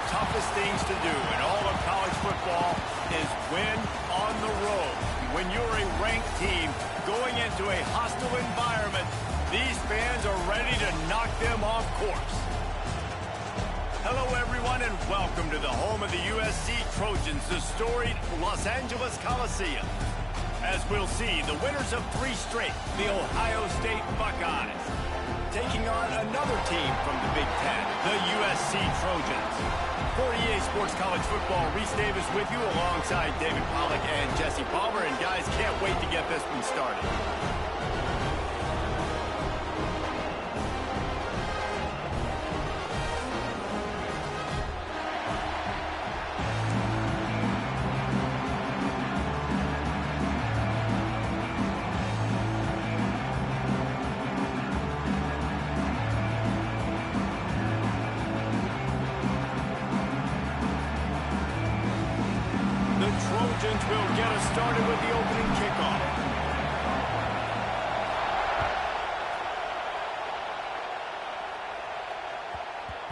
toughest things to do in all of college football is win on the road. When you're a ranked team going into a hostile environment, these fans are ready to knock them off course. Hello, everyone, and welcome to the home of the USC Trojans, the storied Los Angeles Coliseum. As we'll see, the winners of 3 straight, the Ohio State Buckeyes, taking on another team from the Big Ten, the USC Trojans. For EA Sports College Football, Reese Davis with you alongside David Pollack and Jesse Palmer. And guys, can't wait to get this one started. Trojans will get us started with the opening kickoff.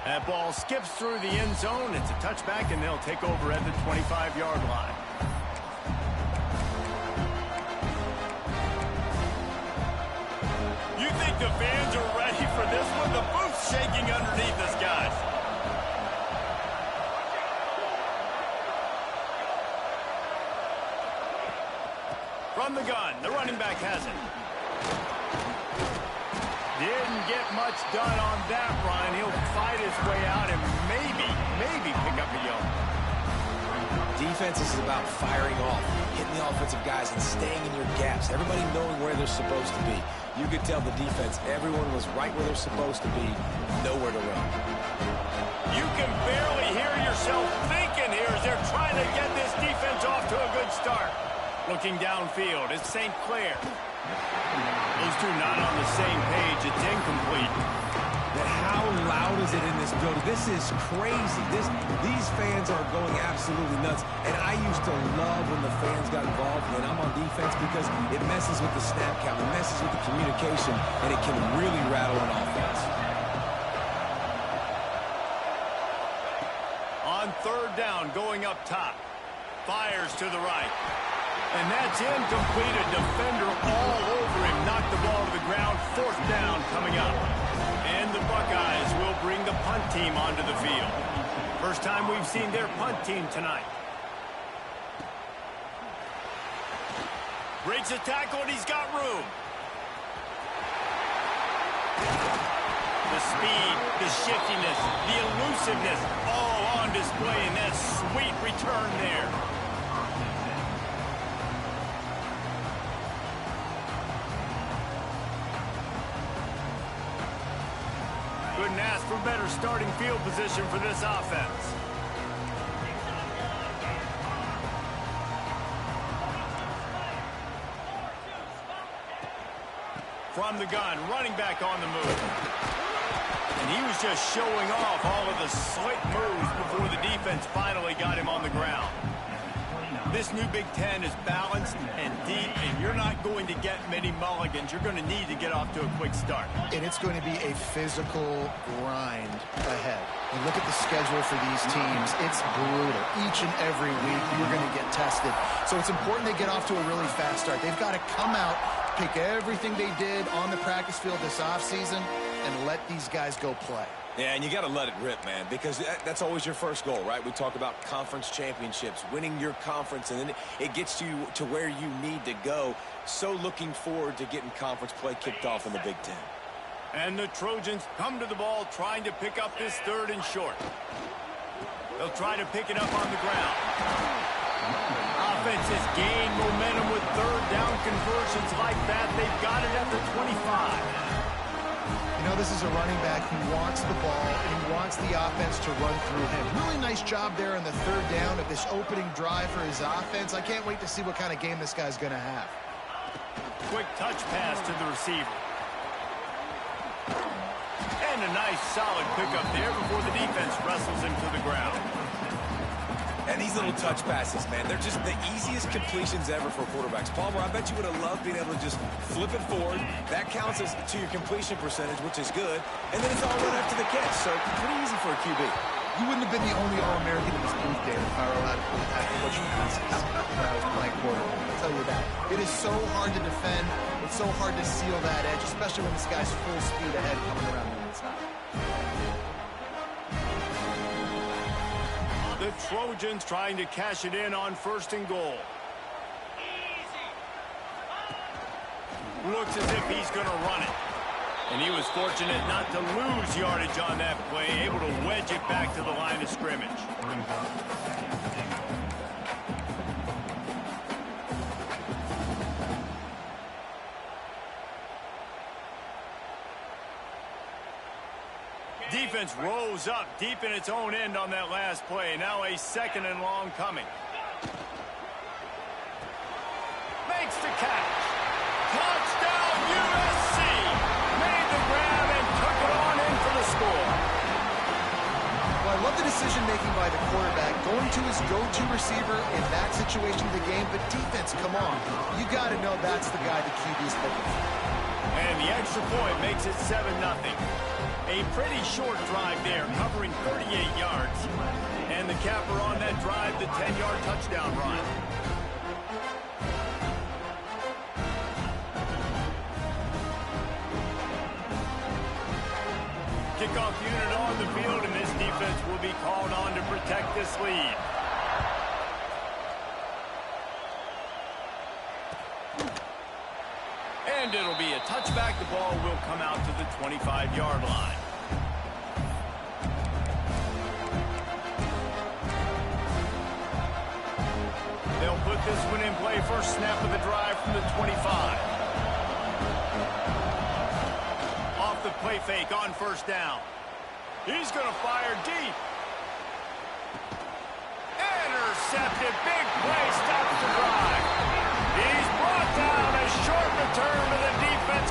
That ball skips through the end zone. It's a touchback, and they'll take over at the 25-yard line. You think the fans are ready for this one? The booth's shaking underneath us, guys. From the gun, the running back has it. Didn't get much done on that run. He'll fight his way out and maybe pick up a yard. Defense is about firing off, hitting the offensive guys and staying in your gaps. Everybody knowing where they're supposed to be. You could tell the defense, everyone was right where they're supposed to be, nowhere to run. You can barely hear yourself thinking here as they're trying to get this defense off to a good start. Looking downfield, it's St. Clair. Those two not on the same page. It's incomplete. But how loud is it in this building? This is crazy. These fans are going absolutely nuts. And I used to love when the fans got involved when I'm on defense because it messes with the snap count, it messes with the communication, and it can really rattle an offense. On 3rd down, going up top. Fires to the right. And that's incomplete. A defender all over him. Knocked the ball to the ground. 4th down coming up. And the Buckeyes will bring the punt team onto the field. First time we've seen their punt team tonight. Breaks a tackle and he's got room. The speed, the shiftiness, the elusiveness, all on display in that sweet return there. Couldn't ask for better starting field position for this offense. From the gun, running back on the move. And he was just showing off all of the slick moves before the defense finally got him on the ground. This new Big Ten is balanced and deep, and you're not going to get many mulligans. You're going to need to get off to a quick start. And it's going to be a physical grind ahead. And look at the schedule for these teams. It's brutal. Each and every week, you're going to get tested. So it's important they get off to a really fast start. They've got to come out, pick everything they did on the practice field this offseason, and let these guys go play. Yeah, and you got to let it rip, man, because that's always your first goal, right? We talk about conference championships, winning your conference, and then it gets you to where you need to go. So looking forward to getting conference play kicked off in the Big Ten. And the Trojans come to the ball trying to pick up this 3rd and short. They'll try to pick it up on the ground. Offense has gained momentum with 3rd down conversions like that. They've got it at the 25. You know, this is a running back who wants the ball and he wants the offense to run through him. Really nice job there on the 3rd down of this opening drive for his offense. I can't wait to see what kind of game this guy's going to have. Quick touch pass to the receiver. And a nice solid pickup there before the defense wrestles him to the ground. And these little touch passes, man, they're just the easiest completions ever for quarterbacks. Palmer, I bet you would have loved being able to just flip it forward. That counts as to your completion percentage, which is good. And then it's all right after the catch, so pretty easy for a QB. You wouldn't have been the only All-American in this booth, Dave, if I were allowed to push passes when I was playing quarterback. I'll tell you that. It is so hard to defend. It's so hard to seal that edge, especially when this guy's full speed ahead coming around the inside. The Trojans trying to cash it in on 1st and goal. Looks as if he's going to run it. And he was fortunate not to lose yardage on that play, able to wedge it back to the line of scrimmage. Defense rose up deep in its own end on that last play. Now a 2nd and long coming. Makes the catch. Touchdown USC. Made the grab and took it on in for the score. Well, I love the decision-making by the quarterback, going to his go-to receiver in that situation of the game. But defense, come on. You got to know that's the guy the QB's looking for. And the extra point makes it 7-0. A pretty short drive there, covering 38 yards. And the capper on that drive, the 10-yard touchdown run. Kickoff unit on the field, and this defense will be called on to protect this lead. And it'll be a touchback. The ball will come out to the 25-yard line. They'll put this one in play. First snap of the drive from the 25. Off the play fake on 1st down. He's going to fire deep. Intercepted. Big play stops the drive. He's brought down. A short return to the defense.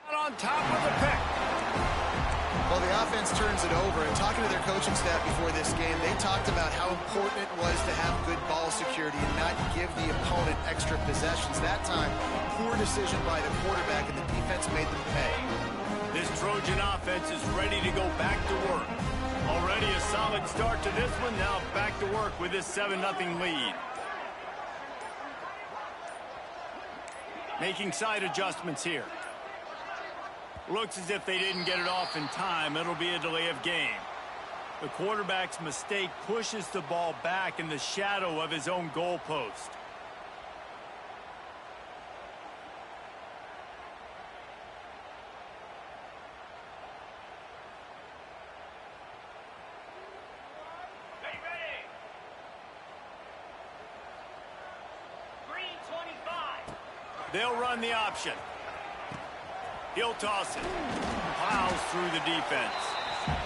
On top of the pick. Well, the offense turns it over, and talking to their coaching staff before this game, they talked about how important it was to have good ball security and not give the opponent extra possessions. That time, poor decision by the quarterback, and the defense made them pay. This Trojan offense is ready to go back to work. Already a solid start to this one. Now back to work with this 7-0 lead. Making side adjustments here. Looks as if they didn't get it off in time. It'll be a delay of game. The quarterback's mistake pushes the ball back in the shadow of his own goalpost. They'll run the option. He'll toss it. Plows through the defense.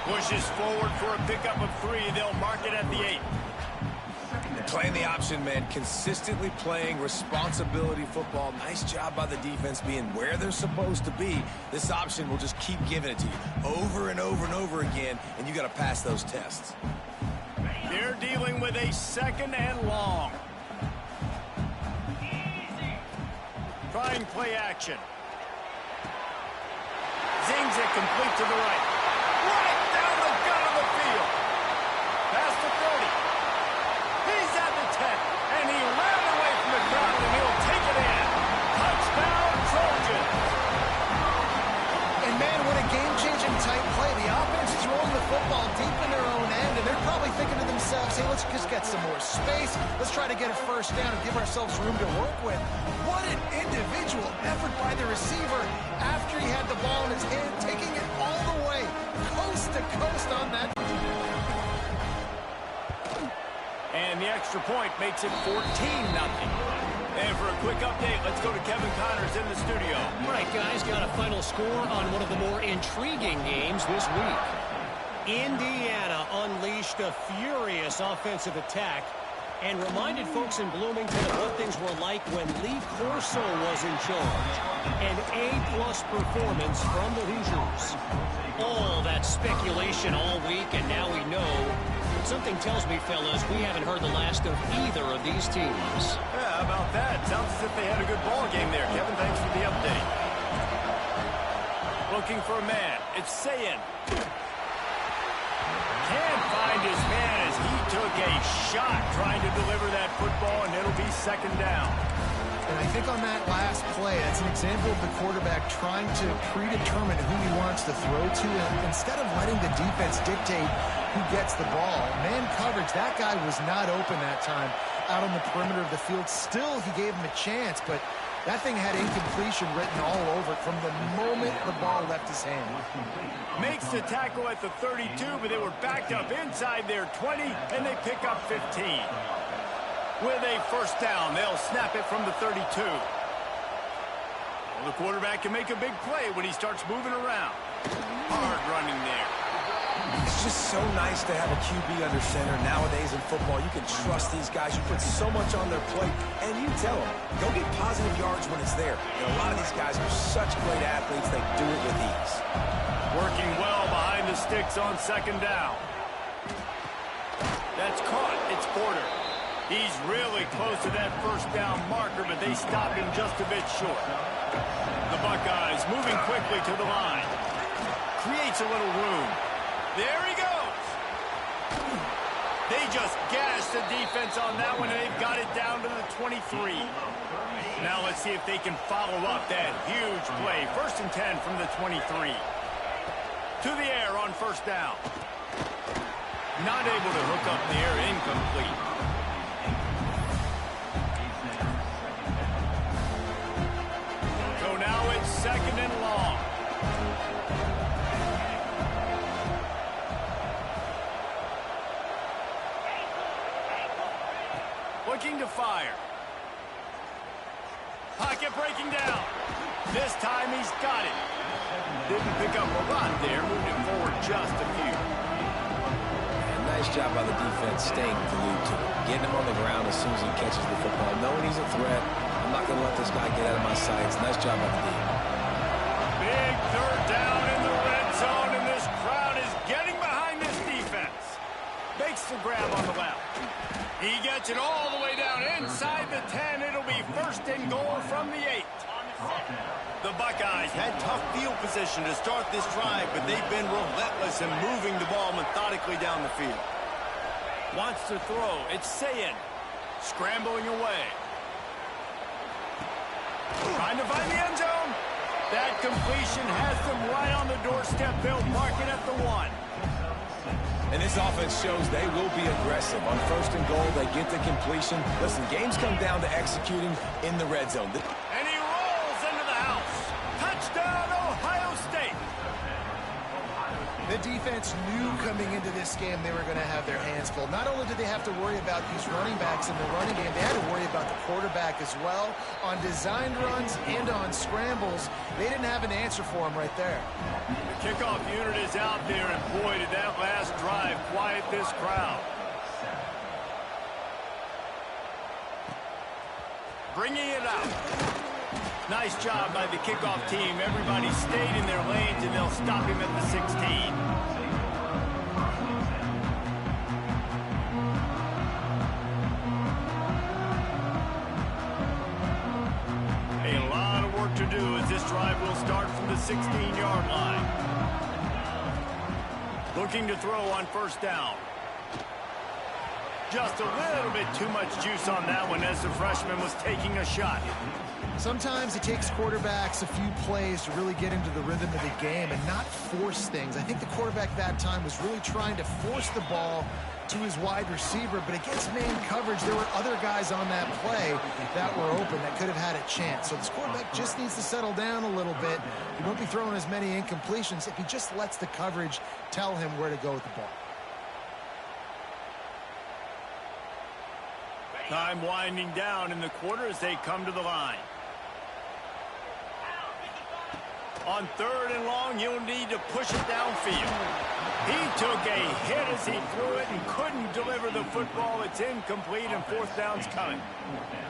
Pushes forward for a pickup of 3. They'll mark it at the 8. Playing the option, man. Consistently playing responsibility football. Nice job by the defense being where they're supposed to be. This option will just keep giving it to you over and over and over again, and you got to pass those tests. They're dealing with a 2nd and long. Trying play action. Zings it complete to the right. Right down the gut of the field. Past the 30. He's at the 10. And he ran away from the crowd, and he'll take it in. Touchdown, Trojans. And, man, what a game-changing type play. The offense is rolling the football deep in their own end, and they're probably thinking to themselves, hey, let's just get some more space. Let's try to get a 1st down and give ourselves room to work with. What an individual effort by the receiver after he had the ball in his hand, taking it all the way, coast to coast on that. And the extra point makes it 14-0. And for a quick update, let's go to Kevin Connors in the studio. All right, guys, got a final score on one of the more intriguing games this week. Indiana unleashed a furious offensive attack and reminded folks in Bloomington of what things were like when Lee Corso was in charge. An A-plus performance from the Hoosiers. All that speculation all week, and now we know. Something tells me, fellas, we haven't heard the last of either of these teams. Yeah, how about that? Sounds as if they had a good ball game there. Kevin, thanks for the update. Looking for a man. It's Sayin. Can't find his man as he took a shot trying to deliver that football, and it'll be second down. And I think on that last play, that's an example of the quarterback trying to predetermine who he wants to throw to, and instead of letting the defense dictate who gets the ball. Man coverage, that guy was not open that time out on the perimeter of the field. Still, he gave him a chance, but that thing had incompletion written all over it from the moment the ball left his hand. Makes the tackle at the 32, but they were backed up inside their 20, and they pick up 15. With a first down, they'll snap it from the 32. Well, the quarterback can make a big play when he starts moving around. Hard running there. It's just so nice to have a QB under center. Nowadays in football, you can trust these guys. You put so much on their plate, and you tell them, go get positive yards when it's there. And a lot of these guys are such great athletes, they do it with ease. Working well behind the sticks on second down. That's caught. It's Porter. He's really close to that first down marker, but they stop him just a bit short. The Buckeyes moving quickly to the line. Creates a little room. There he goes. They just gashed the defense on that one, and they've got it down to the 23. Now let's see if they can follow up that huge play. First and 10 from the 23. To the air on first down. Not able to hook up there, incomplete. So now it's second and long. Looking to fire. Pocket breaking down. This time he's got it. Didn't pick up a lot there, moved it forward just a few. And nice job by the defense staying glued to him. Getting him on the ground as soon as he catches the football. Knowing he's a threat, I'm not going to let this guy get out of my sights. Nice job by the defense. Big third down in the red zone, and this crowd is getting behind this defense. Makes the grab on the left. He gets it all the way down inside the 10. It'll be first and goal from the 8. The Buckeyes had tough field position to start this drive, but they've been relentless in moving the ball methodically down the field. Wants to throw. It's Sayin. Scrambling away. Trying to find the end zone. That completion has them right on the doorstep. They'll mark it at the 1. And this offense shows they will be aggressive. On first and goal, they get the completion. Listen, games come down to executing in the red zone. And he rolls into the house. Touchdown, Ohio State. The defense knew coming into this game they were going to have their hands full. Not only did they have to worry about these running backs in the running game, they had to worry about the quarterback as well. On designed runs and on scrambles, they didn't have an answer for him right there. The kickoff unit is out there, and boy, did that last drive quiet this crowd. Bringing it out. Nice job by the kickoff team. Everybody stayed in their lanes, and they'll stop him at the 16. A lot of work to do as this drive will start from the 16-yard line. Looking to throw on first down. Just a little bit too much juice on that one as the freshman was taking a shot. Sometimes it takes quarterbacks a few plays to really get into the rhythm of the game and not force things. I think the quarterback that time was really trying to force the ball to his wide receiver, but against man coverage, there were other guys on that play that were open that could have had a chance. So this quarterback just needs to settle down a little bit. He won't be throwing as many incompletions if he just lets the coverage tell him where to go with the ball. Time winding down in the quarter as they come to the line. On third and long, you'll need to push it downfield. He took a hit as he threw it and couldn't deliver the football. It's incomplete and fourth down's coming.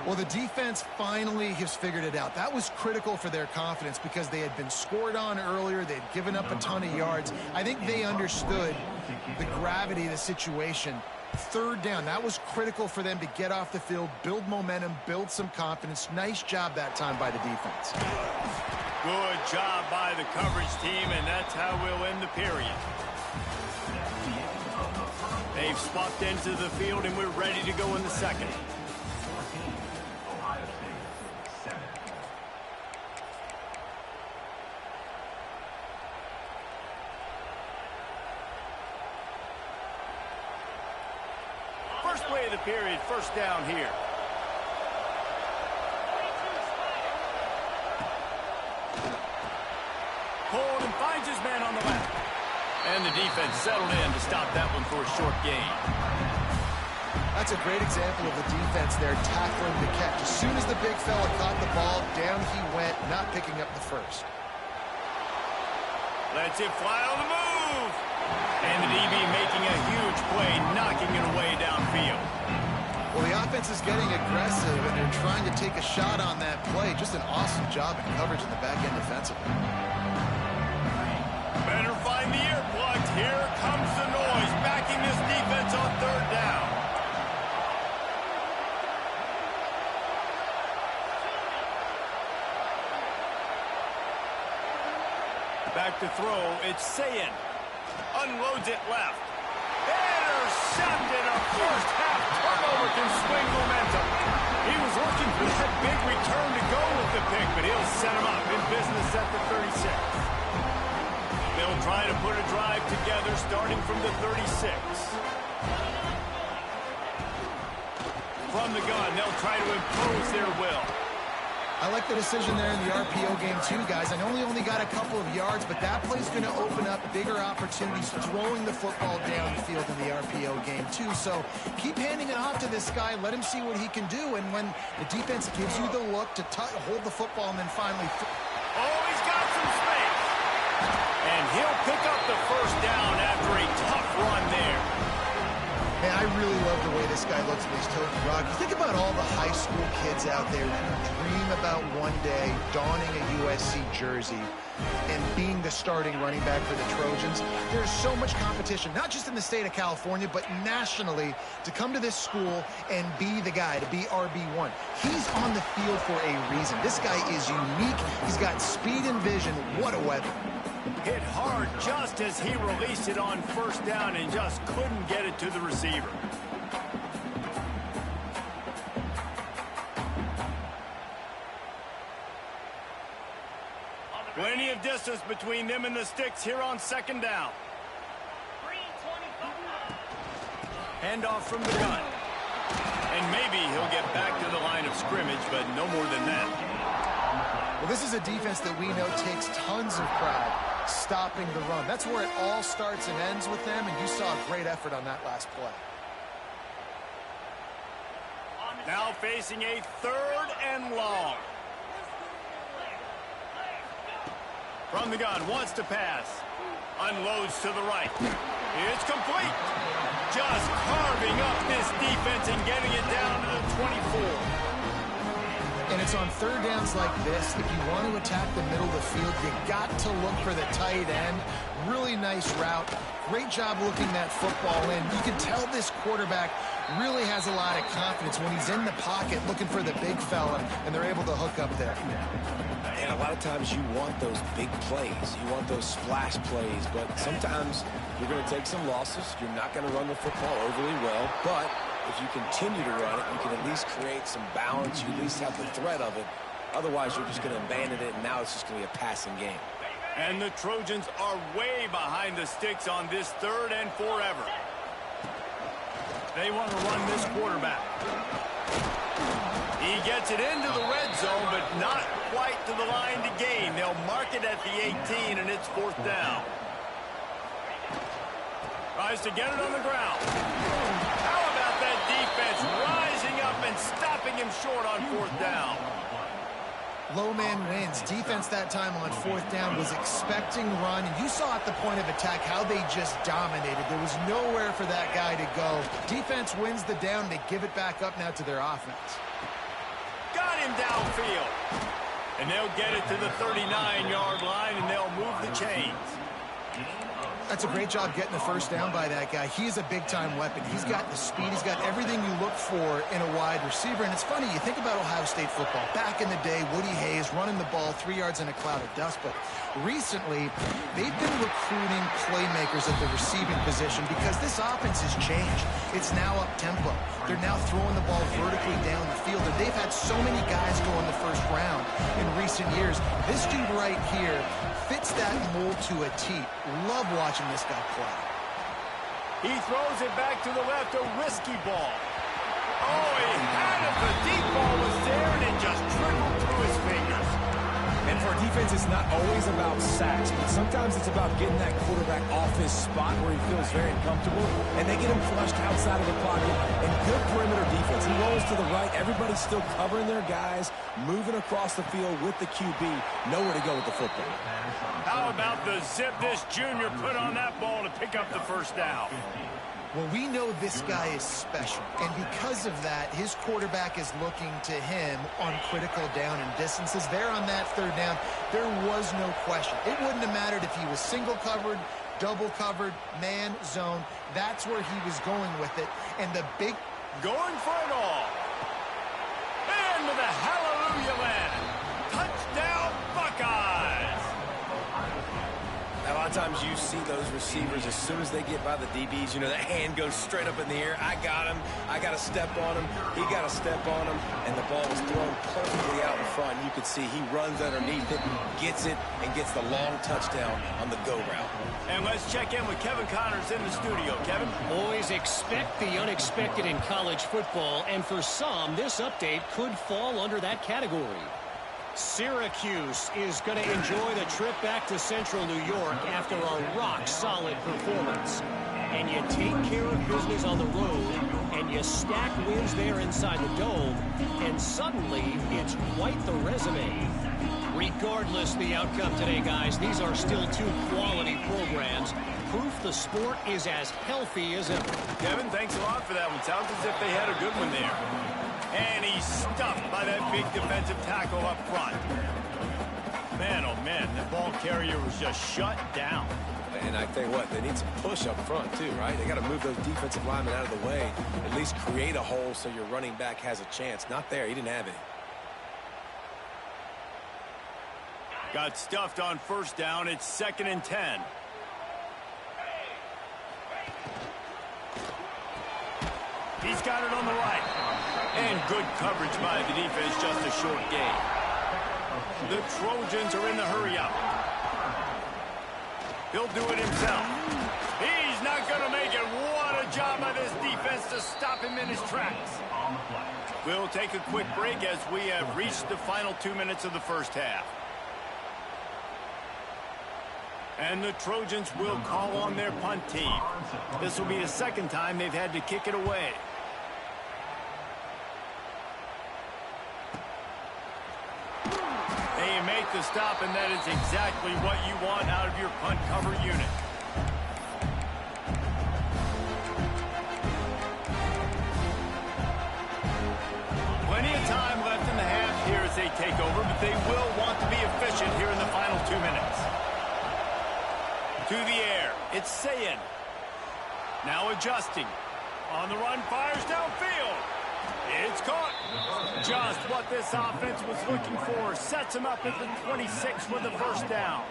Well, the defense finally has figured it out. That was critical for their confidence because they had been scored on earlier. They had given up a ton of yards. I think they understood the gravity of the situation. Third down, that was critical for them to get off the field, build momentum, build some confidence. Nice job that time by the defense. Good job by the coverage team, and that's how we'll end the period. They've swapped into the field, and we're ready to go in the second. First play of the period, first down here. Pulled and finds his man on the left. And the defense settled in to stop that one for a short gain. That's a great example of the defense there tackling the catch. As soon as the big fella caught the ball, down he went, not picking up the first. Lets it fly on the move. And the DB making a huge play, knocking it away downfield. Well, the offense is getting aggressive, and they're trying to take a shot on that play. Just an awesome job in coverage in the back end defensively. Better find the earplugs. Here comes the noise, backing this defense on third down. Back to throw, it's Sayin. Unloads it left. Intercepted. A first half turnover can swing momentum. He was looking for that big return to go with the pick, but he'll set him up in business at the 36. They'll try to put a drive together starting from the 36. From the gun, they'll try to impose their will. I like the decision there in the RPO game too, guys. I know he only got a couple of yards, but that play's going to open up bigger opportunities throwing the football downfield in the RPO game too. So keep handing it off to this guy. Let him see what he can do. And when the defense gives you the look to hold the football and then finally... Oh, he's got some space. And he'll pick up the first down after a tough run there. Man, I really love the way this guy looks when he's toting the rock. You think about all the high school kids out there who dream about one day donning a USC jersey and being the starting running back for the Trojans. There's so much competition, not just in the state of California, but nationally, to come to this school and be the guy, to be RB1. He's on the field for a reason. This guy is unique. He's got speed and vision. What a weapon. Hit hard just as he released it on first down and just couldn't get it to the receiver. Plenty of distance between them and the sticks here on second down. Handoff from the gun. And maybe he'll get back to the line of scrimmage, but no more than that. Well, this is a defense that we know takes tons of pride stopping the run. That's where it all starts and ends with them, and you saw a great effort on that last play. Now facing a third and long. From the gun, wants to pass. Unloads to the right. It's complete. Just carving up this defense and getting it down to the 24. And it's on third downs like this. If you want to attack the middle of the field, you got to look for the tight end. Really nice route. Great job looking that football in. You can tell this quarterback really has a lot of confidence when he's in the pocket looking for the big fella, and they're able to hook up there. And a lot of times you want those big plays. You want those splash plays, but sometimes you're going to take some losses. You're not going to run the football overly well, but if you continue to run it, you can at least create some balance. You at least have the threat of it. Otherwise, you're just going to abandon it, and now it's just going to be a passing game. And the Trojans are way behind the sticks on this third and forever. They want to run this quarterback. He gets it into the red zone, but not quite to the line to gain. They'll mark it at the 18, and it's fourth down. Tries to get it on the ground. How about that defense rising up and stopping him short on fourth down? Low man wins. Defense that time on 4th down was expecting run, and you saw at the point of attack how they just dominated. There was nowhere for that guy to go. Defense wins the down. They give it back up now to their offense. Got him downfield. And they'll get it to the 39-yard line, and they'll move the chains. That's a great job getting the first down by that guy. He's a big-time weapon. He's got the speed. He's got everything you look for in a wide receiver. And it's funny, you think about Ohio State football. Back in the day, Woody Hayes running the ball 3 yards in a cloud of dust. But recently, they've been recruiting playmakers at the receiving position because this offense has changed. It's now up-tempo. They're now throwing the ball vertically down the field. And they've had so many guys go in the first round in recent years. This dude right here fits that mold to a T. Love watching this guy play. He throws it back to the left, a risky ball. Oh, he had it. The deep ball was there, and it just trickled through his fingers. And for defense, it's not always about sacks, but sometimes it's about getting that quarterback off his spot where he feels very comfortable, and they get him flushed outside of the pocket. And good perimeter defense. He rolls to the right. Everybody's still covering their guys, moving across the field with the QB. Nowhere to go with the football. How about the zip this junior put on that ball to pick up the first down? Well, we know this guy is special, and because of that, his quarterback is looking to him on critical down and distances. There on that 3rd down, there was no question. It wouldn't have mattered if he was single covered, double covered, man, zone. That's where he was going with it, and the big... Going for it all. Into the hallelujah land. Touchdown, Buckeyes. A lot of times you see those receivers, as soon as they get by the DBs, you know, that hand goes straight up in the air. I got him. I got to step on him. He got to step on him. And the ball was thrown perfectly out in front. You could see he runs underneath it, gets it, and gets the long touchdown on the go route. And let's check in with Kevin Connors in the studio. Kevin? Boys, expect the unexpected in college football, and for some, this update could fall under that category. Syracuse is going to enjoy the trip back to Central New York after a rock-solid performance. And you take care of business on the road, and you stack wins there inside the dome, and suddenly it's quite the resume. Regardless the outcome today, guys, these are still 2 quality programs. Proof the sport is as healthy as ever. Kevin, thanks a lot for that one. Sounds as if they had a good one there. And he's stuffed by that big defensive tackle up front. Man, oh man, the ball carrier was just shut down. And I tell you what, they need some push up front too, right? They got to move those defensive linemen out of the way. At least create a hole so your running back has a chance. Not there. He didn't have it. Got stuffed on 1st down. It's 2nd and 10. He's got it on the right. And good coverage by the defense, just a short gain. The Trojans are in the hurry-up. He'll do it himself. He's not going to make it. What a job by this defense to stop him in his tracks. We'll take a quick break as we have reached the final 2 minutes of the first half. And the Trojans will call on their punt team. This will be the 2nd time they've had to kick it away. They make the stop, and that is exactly what you want out of your punt cover unit. Plenty of time left in the half here as they take over, but they will want to be efficient here in the final 2 minutes. To the air, it's Sayin. Now adjusting. On the run, fires downfield. It's caught. Just what this offense was looking for. Sets him up at the 26 with the first down.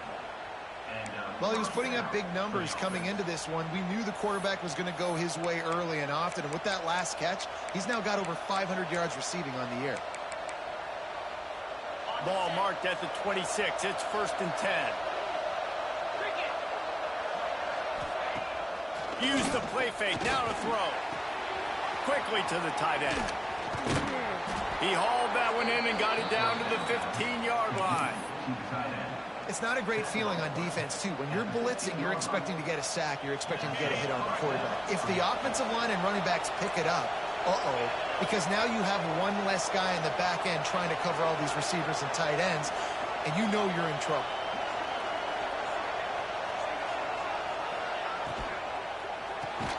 Well, he was putting up big numbers coming into this one. We knew the quarterback was going to go his way early and often. And with that last catch, he's now got over 500 yards receiving on the year. Ball marked at the 26. It's 1st and 10. Use the play fake. Now to throw. Quickly to the tight end. He hauled that one in and got it down to the 15-yard line. It's not a great feeling on defense, too. When you're blitzing, you're expecting to get a sack. You're expecting to get a hit on the quarterback. If the offensive line and running backs pick it up, because now you have one less guy in the back end trying to cover all these receivers and tight ends, and you know you're in trouble.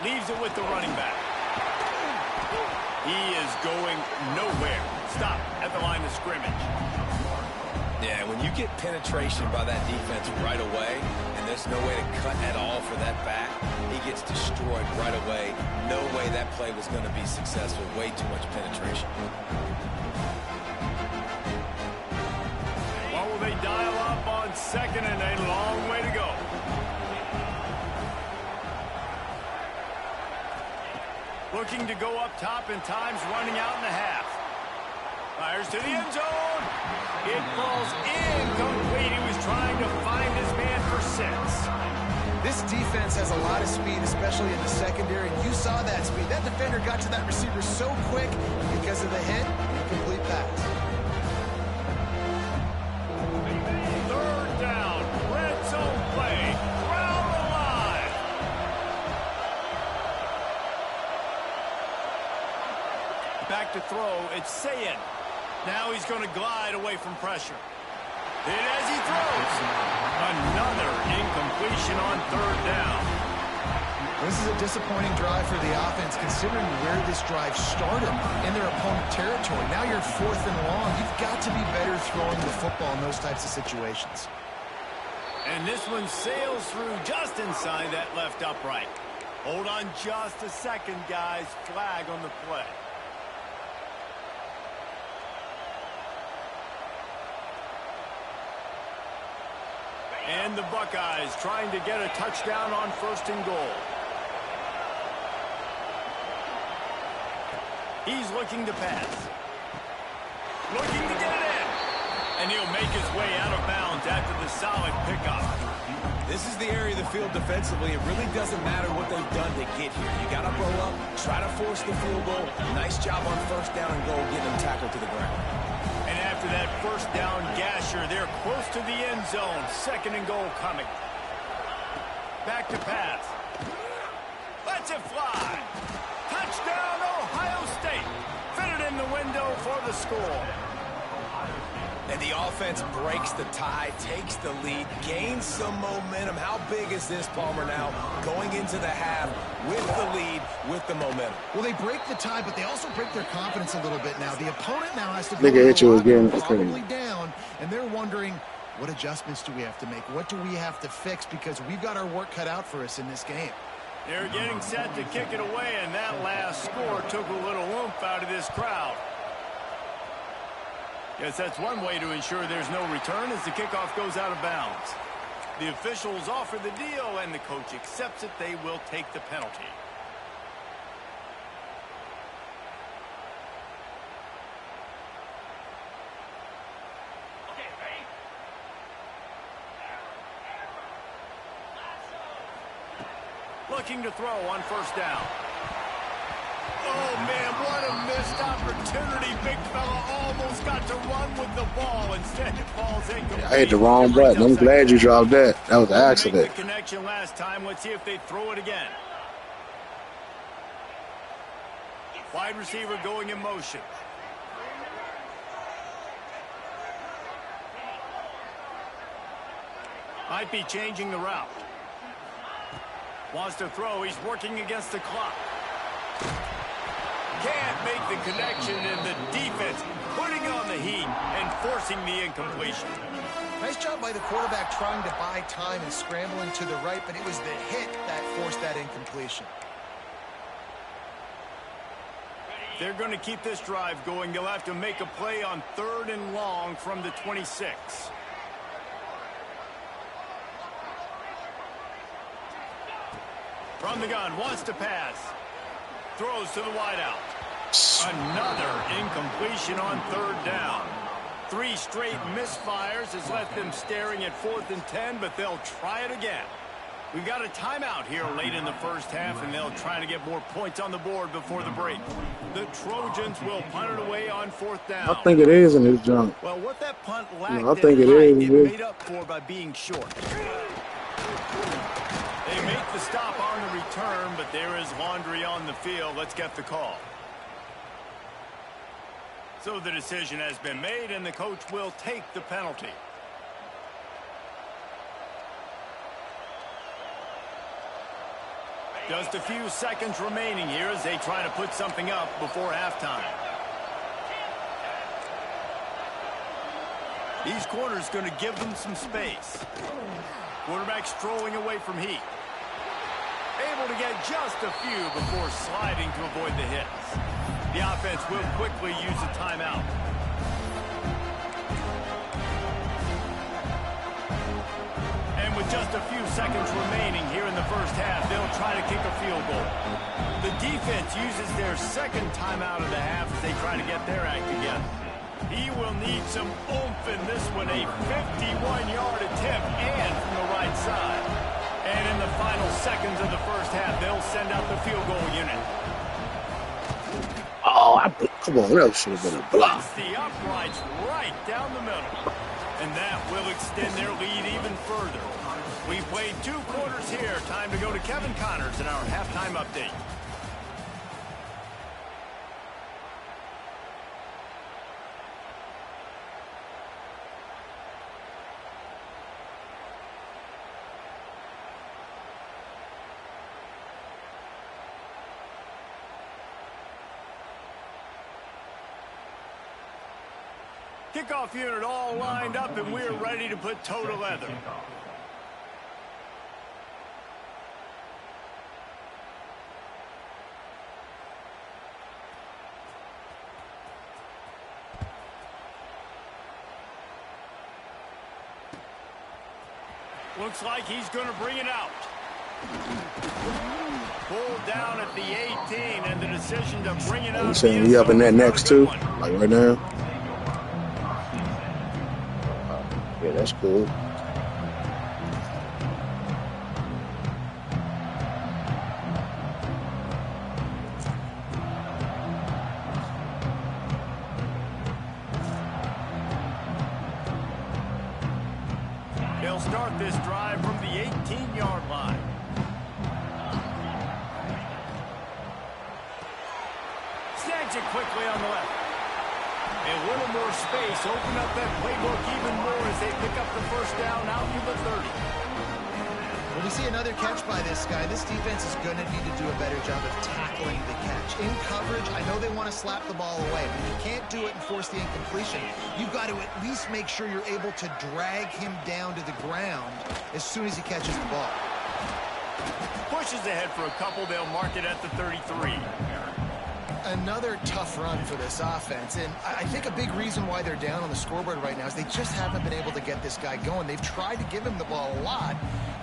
Leaves it with the running back. He is going nowhere. Stop at the line of scrimmage. Yeah, when you get penetration by that defense right away, and there's no way to cut at all for that back, he gets destroyed right away. No way that play was going to be successful. Way too much penetration. What will they dial up on second and a long way to go? Looking to go up top, and time's running out in the half. Fires to the end zone. It falls incomplete. He was trying to find his man for 6. This defense has a lot of speed, especially in the secondary, and you saw that speed. That defender got to that receiver so quick because of the hit, incomplete pass. Third down, red zone play, crowd alive. Back to throw, it's Sayin. Now he's going to glide away from pressure. And as he throws, another incompletion on third down. This is a disappointing drive for the offense, considering where this drive started in their opponent territory. Now you're 4th and long. You've got to be better throwing the football in those types of situations. And this one sails through just inside that left upright. Hold on just a second, guys. Flag on the play. And the Buckeyes trying to get a touchdown on 1st and goal. He's looking to pass. Looking to get it in. And he'll make his way out of bounds after the solid pickup. This is the area of the field defensively. It really doesn't matter what they've done to get here. You got to roll up, try to force the field goal. Nice job on 1st down and goal, getting them tackled to the ground. And after that 1st down gasher, they're close to the end zone. 2nd and goal coming. Back to pass. Lets it fly. Touchdown, Ohio State. Fitted in the window for the score. And the offense breaks the tie, takes the lead, gains some momentum. How big is this, Palmer, now going into the half with the lead, with the momentum? Well, they break the tie, but they also break their confidence a little bit now. The opponent now has to go Nigga hit you again. probably down, and they're wondering, what adjustments do we have to make? What do we have to fix? Because we've got our work cut out for us in this game. They're getting set to kick it away, and that last score took a little oomph out of this crowd. Yes, that's one way to ensure there's no return as the kickoff goes out of bounds. The officials offer the deal, and the coach accepts it. They will take the penalty. Looking to throw on 1st down. Oh, man, what a missed opportunity. Big fella almost got to run with the ball. Instead, it falls incomplete. I hit the wrong button. I'm glad you dropped that. That was an accident. Make the connection last time. Let's see if they throw it again. Wide receiver going in motion. Might be changing the route. Wants to throw. He's working against the clock. Can't make the connection, and the defense putting on the heat and forcing the incompletion. Nice job by the quarterback trying to buy time and scrambling to the right, but it was the hit that forced that incompletion. They're going to keep this drive going. They'll have to make a play on 3rd and long from the 26. From the gun, wants to pass. Throws to the wideout. Another incompletion on 3rd down. 3 straight misfires has left them staring at 4th and 10, but they'll try it again. We've got a timeout here late in the 1st half, and they'll try to get more points on the board before the break. The Trojans will punt it away on 4th down. I think it is in his junk. Well, what that punt lacked, I think it is. It made up for by being short. They make the stop on the return, but there is laundry on the field. Let's get the call. So the decision has been made, and the coach will take the penalty. Just a few seconds remaining here as they try to put something up before halftime. These corners going to give them some space. Quarterback strolling away from Heat. Able to get just a few before sliding to avoid the hits. The offense will quickly use a timeout. And with just a few seconds remaining here in the first half, they'll try to kick a field goal. The defense uses their second timeout of the half as they try to get their act together. He will need some oomph in this one, a 51-yard attempt and from the right side. And in the final seconds of the first half, they'll send out the field goal unit. Oh, come on, that should have been a block. Puts the uprights right down the middle. And that will extend their lead even further. We played 2 quarters here. Time to go to Kevin Connors in our halftime update. Kickoff unit all lined up, and we're ready to put toe to leather. Looks like he's going to bring it out. Pulled down at the 18, and the decision to bring it out. You saying we up in that next too? Like right now? Yeah, that's cool. They'll start this drive from the 18-yard line. Snags it quickly on the left. A little more space, open up that playbook even more as they pick up the first down out to the 30. When we see another catch by this guy, this defense is going to need to do a better job of tackling the catch. In coverage, I know they want to slap the ball away, but you can't do it and force the incompletion. You've got to at least make sure you're able to drag him down to the ground as soon as he catches the ball. Pushes ahead for a couple. They'll mark it at the 33. Another tough run for this offense, and I think a big reason why they're down on the scoreboard right now is they just haven't been able to get this guy going. They've tried to give him the ball a lot.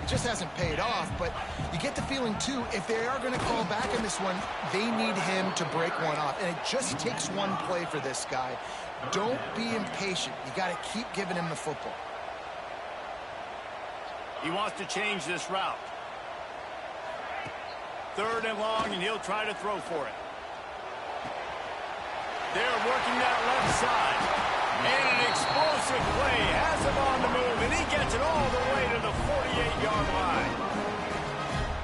It just hasn't paid off, but you get the feeling, too, if they are going to call back in this one, they need him to break one off, and it just takes one play for this guy. Don't be impatient. You got to keep giving him the football. He wants to change this route. 3rd and long, and he'll try to throw for it. They're working that left side. And an explosive play has him on the move, and he gets it all the way to the 48-yard line.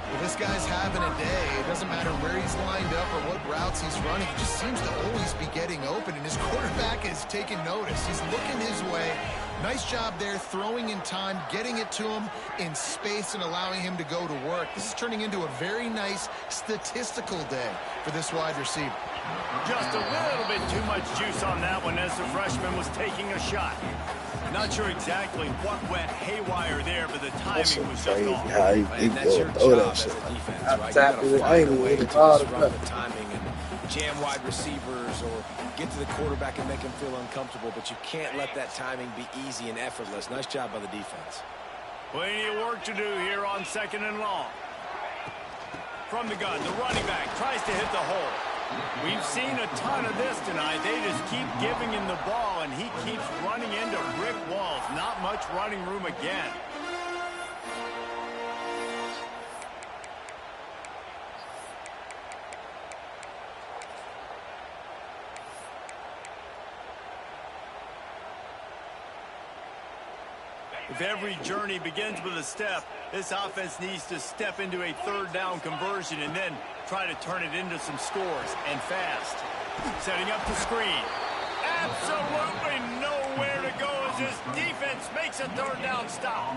Well, this guy's having a day. It doesn't matter where he's lined up or what routes he's running. He just seems to always be getting open, and his quarterback is taking notice. He's looking his way. Nice job there, throwing in time, getting it to him in space, and allowing him to go to work. This is turning into a very nice statistical day for this wide receiver. Just a little bit too much juice on that one as the freshman was taking a shot. Not sure exactly what went haywire there, but the timing was just off. And that's your job as a defense, right? You gotta find a way to disrupt the timing and jam wide receivers or get to the quarterback and make him feel uncomfortable, but you can't let that timing be easy and effortless. Nice job by the defense. Plenty of work to do here on 2nd and long. From the gun, the running back tries to hit the hole. We've seen a ton of this tonight. They just keep giving him the ball, and he keeps running into brick walls. Not much running room again. If every journey begins with a step, this offense needs to step into a 3rd down conversion and then try to turn it into some scores, and fast. Setting up the screen. absolutely nowhere to go as this defense makes a third down stop.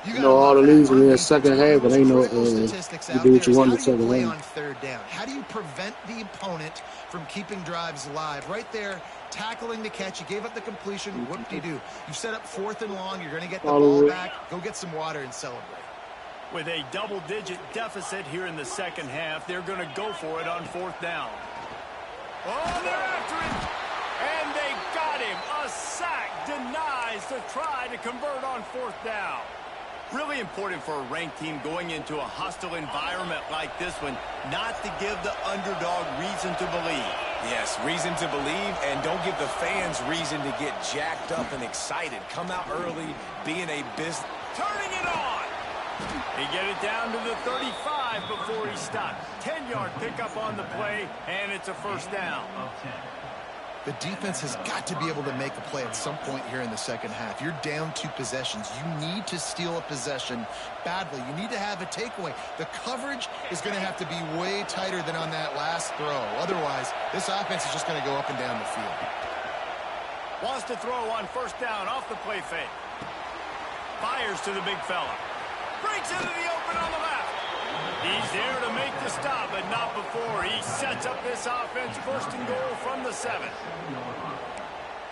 You know, all the leads in the second half, but ain't no you do what you want in the second half. On third down? How do you prevent the opponent from keeping drives alive? Right there, tackling the catch. You gave up the completion. Whoop-de-doo. You set up 4th and long. You're going to get the ball back. Go get some water and celebrate. With a double-digit deficit here in the second half, they're going to go for it on 4th down. Oh, they're after him. And they got him. A sack denies the try to convert on 4th down. Really important for a ranked team going into a hostile environment like this one, not to give the underdog reason to believe. Yes, reason to believe, and don't give the fans reason to get jacked up and excited. Come out early, being a business. Turning it on. He get it down to the 35 before he stopped. 10-yard pickup on the play, and it's a first down. The defense has got to be able to make a play at some point here in the second half. You're down 2 possessions. You need to steal a possession badly. You need to have a takeaway. The coverage is going to have to be way tighter than on that last throw. Otherwise, this offense is just going to go up and down the field. Wants to throw on first down off the play fake. Fires to the big fella. Breaks into the open on the left. He's there to make the stop, but not before. He sets up this offense, 1st and goal from the 7.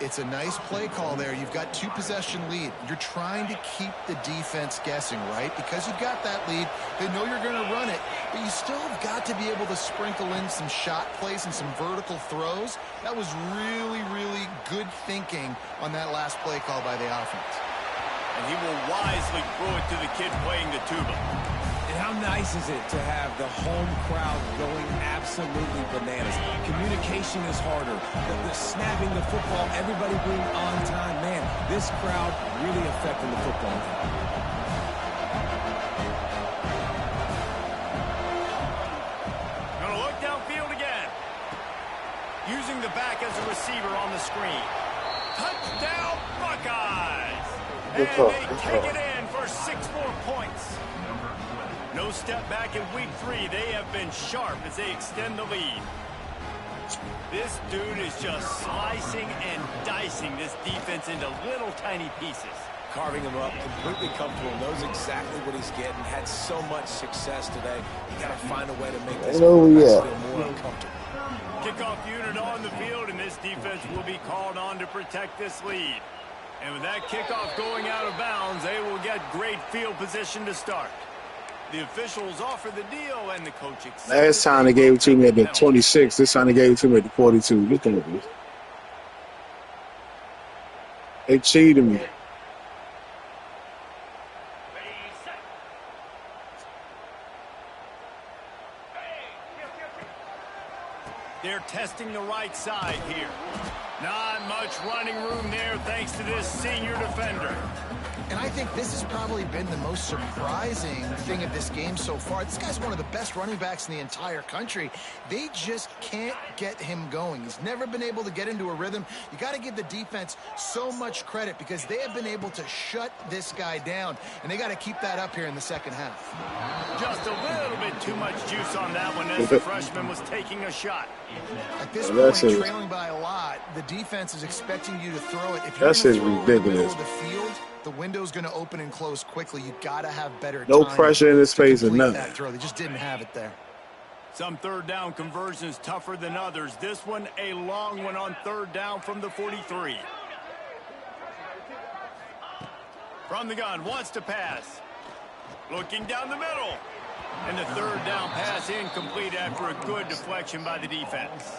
It's a nice play call there. You've got 2 possession lead. You're trying to keep the defense guessing, right? Because you've got that lead, they know you're going to run it, but you still have got to be able to sprinkle in some shot plays and some vertical throws. That was really, really good thinking on that last play call by the offense. And he will wisely throw it to the kid playing the tuba. And how nice is it to have the home crowd going absolutely bananas? Communication is harder. The snapping the football, everybody being on time. Man, this crowd really affecting the football game. Gonna look downfield again. Using the back as a receiver on the screen. Touchdown, Buckeyes! And they take it in for 6 more points. No step back in week 3. They have been sharp as they extend the lead. This dude is just slicing and dicing this defense into little tiny pieces. Carving him up, completely comfortable, knows exactly what he's getting, had so much success today. You got to find a way to make this feel more uncomfortable. Kickoff unit on the field, and this defense will be called on to protect this lead. And with that kickoff going out of bounds, they will get great field position to start. The officials offer the deal, and the coach accepts. Last time they gave it to me at the 26. This time they gave it to me at the 42. Look at this. They cheated me. They're testing the right side here. Not much running room there thanks to this senior defender. And I think this has probably been the most surprising thing of this game so far. This guy's one of the best running backs in the entire country. They just can't get him going. He's never been able to get into a rhythm. You got to give the defense so much credit because they have been able to shut this guy down, and they got to keep that up here in the second half. Just a little bit too much juice on that one as the freshman was taking a shot. At this point, trailing by a lot, the defense is expecting you to throw it. If you're That's ridiculous. in the middle of the field, the window's going to open and close quickly. You got to have better no time pressure in his face or nothing. That throw. They just didn't have it there. Some third down conversions tougher than others. This one a long one on third down from the 43. From the gun, wants to pass. Looking down the middle. And the third down pass incomplete after a good deflection by the defense.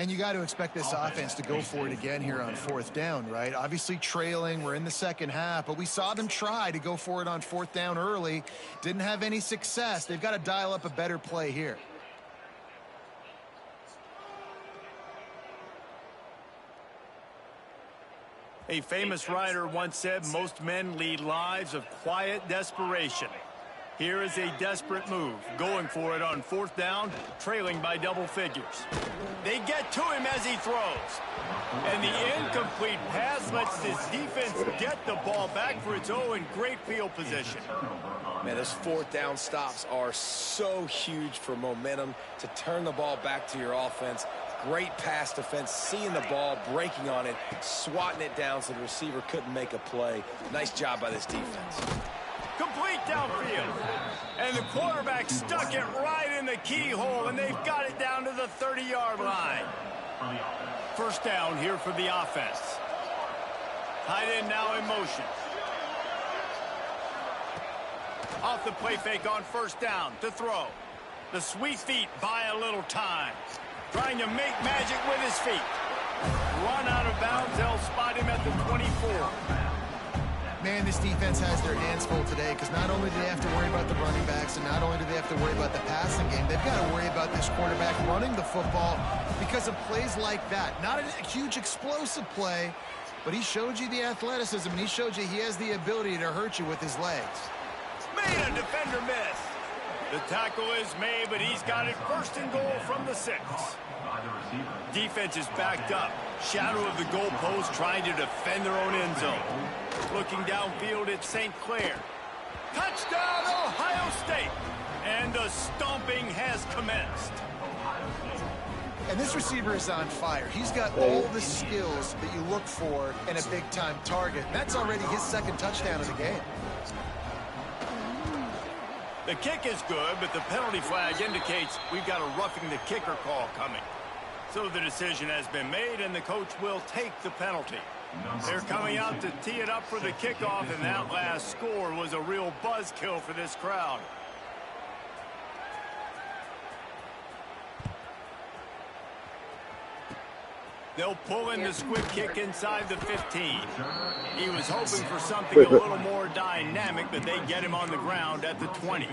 And you got to expect this offense to go for it again here on fourth down, right? Obviously trailing, we're in the second half, but we saw them try to go for it on fourth down early. Didn't have any success. They've got to dial up a better play here. A famous writer once said most men lead lives of quiet desperation. Here is a desperate move, going for it on 4th down, trailing by double figures. They get to him as he throws. And the incomplete pass lets this defense get the ball back for its own great field position. Man, those 4th down stops are so huge for momentum to turn the ball back to your offense. Great pass defense, seeing the ball, breaking on it, swatting it down so the receiver couldn't make a play. Nice job by this defense. Complete downfield. And the quarterback stuck it right in the keyhole, and they've got it down to the 30-yard line. 1st down here for the offense. Tight end now in motion. Off the play fake on 1st down to throw. The sweet feet buy a little time. Trying to make magic with his feet. Run out of bounds. They'll spot him at the 24. Man, this defense has their hands full today because not only do they have to worry about the running backs and not only do they have to worry about the passing game, they've got to worry about this quarterback running the football because of plays like that. Not a huge explosive play, but he showed you the athleticism and he showed you he has the ability to hurt you with his legs. Made a defender miss. The tackle is made, but he's got it 1st and goal from the 6. Defense is backed up. Shadow of the goalpost trying to defend their own end zone. Looking downfield at St. Clair. Touchdown, Ohio State. And the stomping has commenced. And this receiver is on fire. He's got all the skills that you look for in a big-time target. That's already his 2nd touchdown of the game. The kick is good, but the penalty flag indicates we've got a roughing the kicker call coming. So the decision has been made, and the coach will take the penalty. They're coming out to tee it up for the kickoff, and that last score was a real buzzkill for this crowd. They'll pull in the squib kick inside the 15. He was hoping for something a little more dynamic, but they get him on the ground at the 20.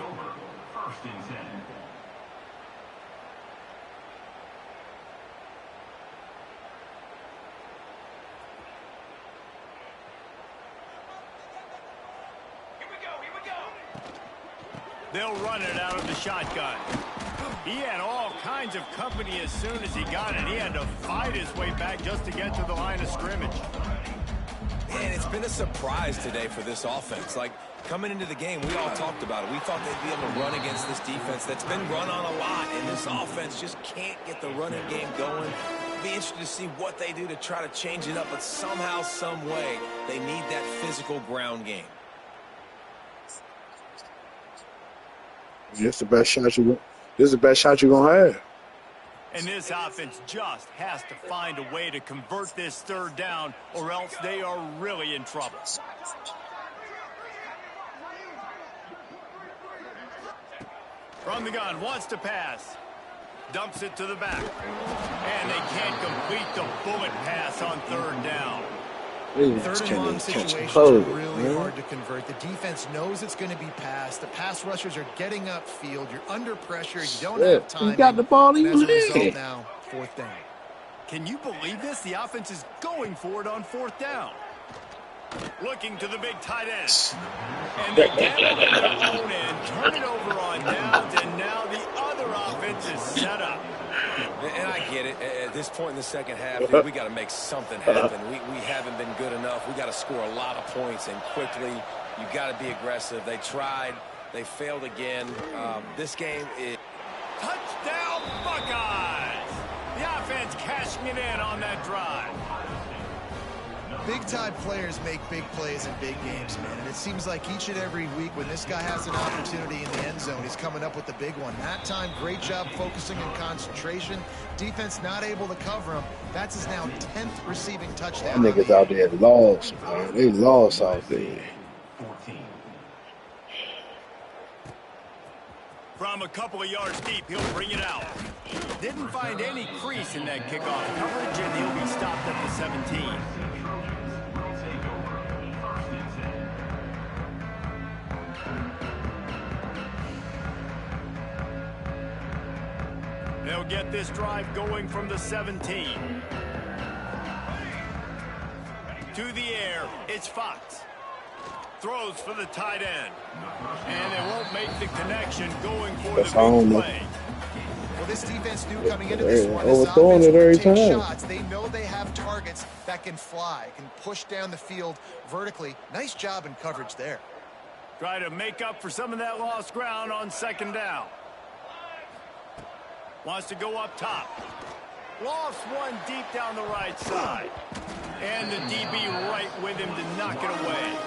They'll run it out of the shotgun. He had all kinds of company as soon as he got it. He had to fight his way back just to get to the line of scrimmage. Man, it's been a surprise today for this offense. Like, coming into the game, we all talked about it. We thought they'd be able to run against this defense that's been run on a lot, and this offense just can't get the running game going. Be interested to see what they do to try to change it up, but somehow, some way, they need that physical ground game. This is the best shot you want. This is the best shot you're going to have. And this offense just has to find a way to convert this 3rd down, or else they are really in trouble. From the gun, wants to pass. Dumps it to the back. And they can't complete the bullet pass on 3rd down. 3rd and long situations are really hard to convert. The defense knows it's going to be passed. The pass rushers are getting upfield. You're under pressure. You don't have time. He got the ball. He was in. Now, 4th down. Can you believe this? The offense is going for it on 4th down. Looking to the big tight end. And they get it on their own end, turn it over on downs, and now the other offense is set up. And I get it. At this point in the 2nd half, dude, we got to make something happen. We haven't been good enough. We got to score a lot of points, and quickly. You got to be aggressive. They tried. They failed again. This game is... Touchdown, Buckeyes! The offense cashing it in on that drive. Big-time players make big plays in big games, man. And it seems like each and every week when this guy has an opportunity in the end zone, he's coming up with the big one. That time, great job focusing and concentration. Defense not able to cover him. That's his now 10th receiving touchdown. That niggas out there lost, man. They lost out there. From a couple of yards deep, he'll bring it out. Didn't find any crease in that kickoff coverage, and he'll be stopped at the 17. They'll get this drive going from the 17. To the air, it's Fox. Throws for the tight end. And they won't make the connection going for the big play. Well, this defense knew coming into this one, this offense will take shots. They know they have targets that can fly, can push down the field vertically. Nice job in coverage there. Try to make up for some of that lost ground on second down. Wants to go up top. Lost one deep down the right side. And the DB right with him to knock it away.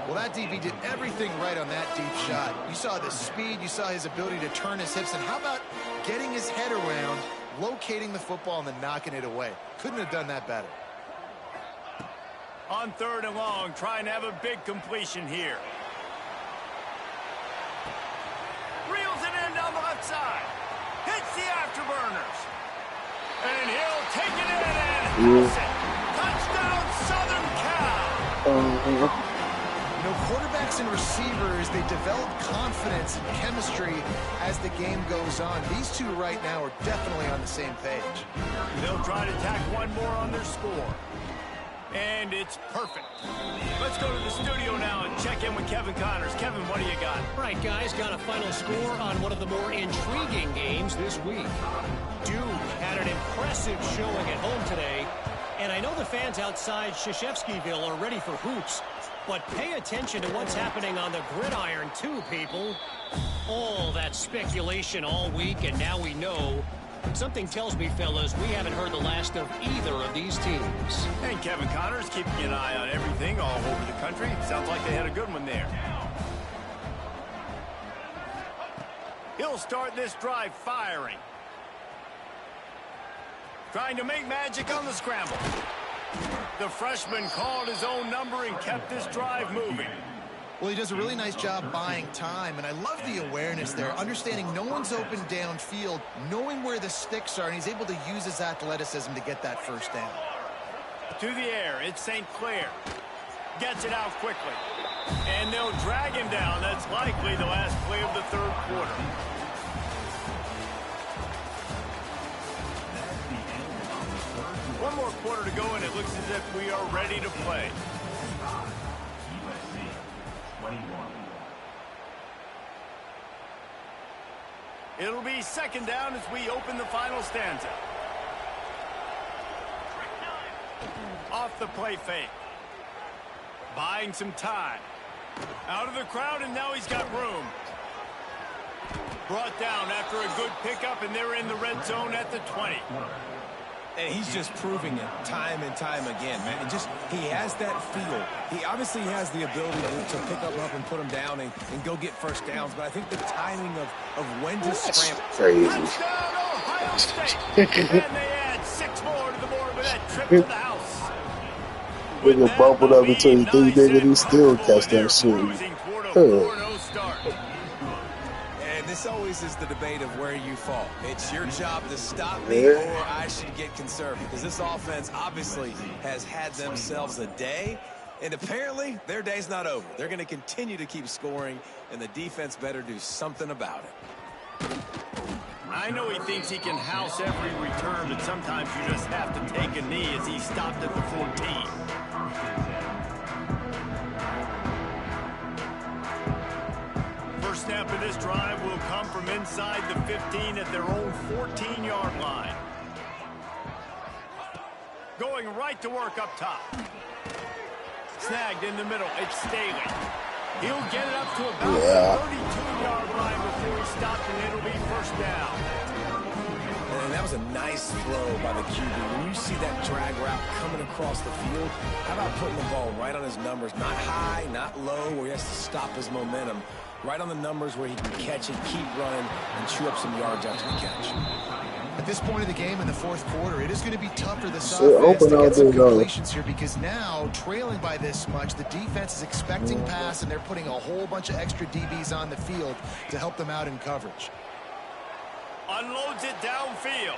Well, that DB did everything right on that deep shot. You saw the speed, you saw his ability to turn his hips, and how about getting his head around, locating the football, and then knocking it away? Couldn't have done that better. On 3rd and long, trying to have a big completion here. Reels it in down the left side. Hits the afterburners. And he'll take it in and house it. Touchdown, Southern Cal. You know, quarterbacks and receivers, they develop confidence and chemistry as the game goes on. These two right now are definitely on the same page. They'll try to tack one more on their score. And it's perfect. Let's go to the studio now and check in with Kevin Connors. Kevin, what do you got? All right, guys, got a final score on one of the more intriguing games this week. Duke had an impressive showing at home today. And I know the fans outside Krzyzewskiville are ready for hoops. But pay attention to what's happening on the gridiron, too, people. All that speculation all week, and now we know. Something tells me, fellas, we haven't heard the last of either of these teams. And Kevin Connors keeping an eye on everything all over the country. Sounds like they had a good one there. He'll start this drive firing. Trying to make magic on the scramble. The freshman called his own number and kept this drive moving. Well, he does a really nice job buying time, and I love the awareness there, understanding no one's open downfield, knowing where the sticks are, and he's able to use his athleticism to get that first down. To the air, it's St. Clair. Gets it out quickly. And they'll drag him down. That's likely the last play of the 3rd quarter. One more quarter to go, and it looks as if we are ready to play. It'll be 2nd down as we open the final stanza. Off the play fake. Buying some time. Out of the crowd, and now he's got room. Brought down after a good pickup, and they're in the red zone at the 20. And he's just proving it time and time again, man. He has that feel. He obviously has the ability to pick up and put him down and go get first downs. But I think the timing of when to scramble. Crazy. Touchdown, Ohio State. And they add 6 more to the board with that trip to the house. With the bubble up until you think he still catch that shit. This always is the debate of where you fall. It's your job to stop me, or I should get conservative. Because this offense obviously has had themselves a day, and apparently their day's not over. They're going to continue to keep scoring, and the defense better do something about it. I know he thinks he can house every return, but sometimes you just have to take a knee as he stopped at the 14. First snap of this drive will come from inside the 15 at their own 14-yard line. Going right to work up top. Snagged in the middle. It's Staley. He'll get it up to about the 32-yard line before he stopped, and it'll be 1st down. And that was a nice throw by the QB. When you see that drag route coming across the field, how about putting the ball right on his numbers? Not high, not low, where he has to stop his momentum. Right on the numbers where he can catch it, keep running, and chew up some yards after the catch. At this point of the game in the 4th quarter, it is going to be tough for this offense to get some completions here, because now, trailing by this much, the defense is expecting pass, and they're putting a whole bunch of extra DBs on the field to help them out in coverage. Unloads it downfield.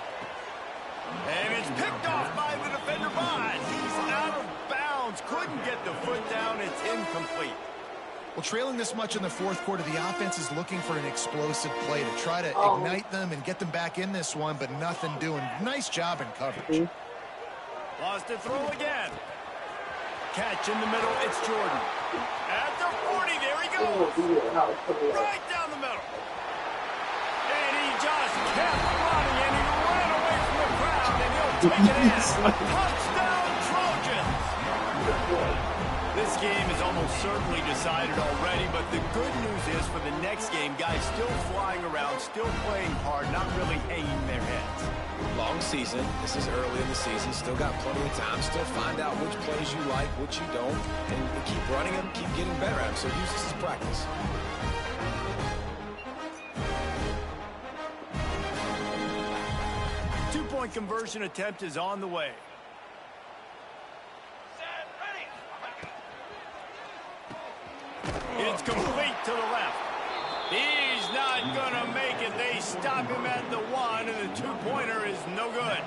And it's picked off by the defender. But he's out of bounds. Couldn't get the foot down. It's incomplete. Well, trailing this much in the 4th quarter, the offense is looking for an explosive play to try to ignite them and get them back in this one, but nothing doing. Nice job in coverage. Lost to throw again. catch in the middle. It's Jordan. At the 40, there he goes. Right down the middle. And he just kept running, and he ran away from the crowd, and he'll take it in. Touchdown, Trojans. This game is almost certainly decided already, but the good news is for the next game, guys still flying around, still playing hard, not really hanging their heads. Long season. This is early in the season. Still got plenty of time. Still find out which plays you like, which you don't, and keep running them, keep getting better at them. So use this as practice. Two-point conversion attempt is on the way. It's complete to the left. He's not going to make it. They stop him at the 1, and the two-pointer is no good.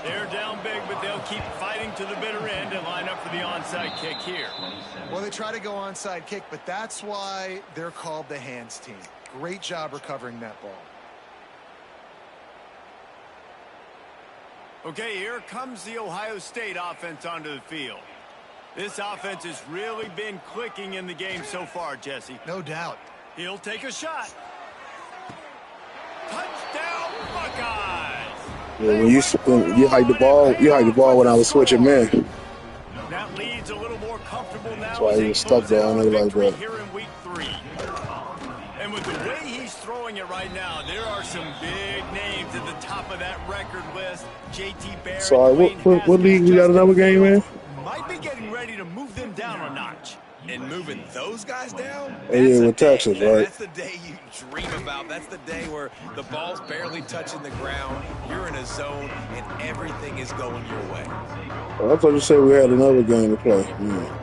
They're down big, but they'll keep fighting to the bitter end and line up for the onside kick here. Well, they try to go onside kick, but that's why they're called the hands team. Great job recovering that ball. Okay, here comes the Ohio State offense onto the field. This offense has really been clicking in the game so far, Jesse. No doubt. He'll take a shot. Touchdown, Buckeyes! Yeah, when you hike the ball when I was switching men. That lead's a little more comfortable now. That's why he was stuck there. I know like that. Here in week 3. And with the way he's throwing it right now, there are some big names at the top of that record list. J.T. Barrett. Sorry, what league we got another game in? Might be getting ready to move them down a notch. And moving those guys down? Yeah, with Texas, right? That's the day you dream about. That's the day where the ball's barely touching the ground, you're in a zone, and everything is going your way. I thought you said we had another game to play. Yeah.